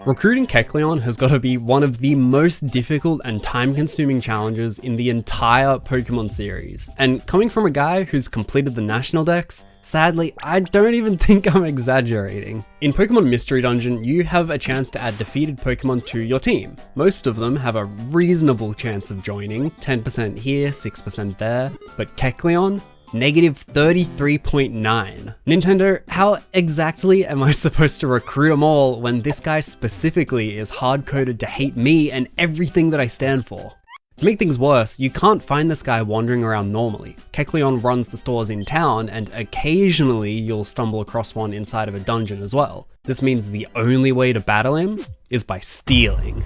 Recruiting Kecleon has got to be one of the most difficult and time-consuming challenges in the entire Pokemon series, and coming from a guy who's completed the National Dex, sadly, I don't even think I'm exaggerating. In Pokemon Mystery Dungeon, you have a chance to add defeated Pokemon to your team. Most of them have a reasonable chance of joining, 10% here, 6% there, but Kecleon? -33.9. Nintendo, how exactly am I supposed to recruit them all when this guy specifically is hard-coded to hate me and everything that I stand for? To make things worse, you can't find this guy wandering around normally. Kecleon runs the stores in town, and occasionally you'll stumble across one inside of a dungeon as well. This means the only way to battle him is by stealing.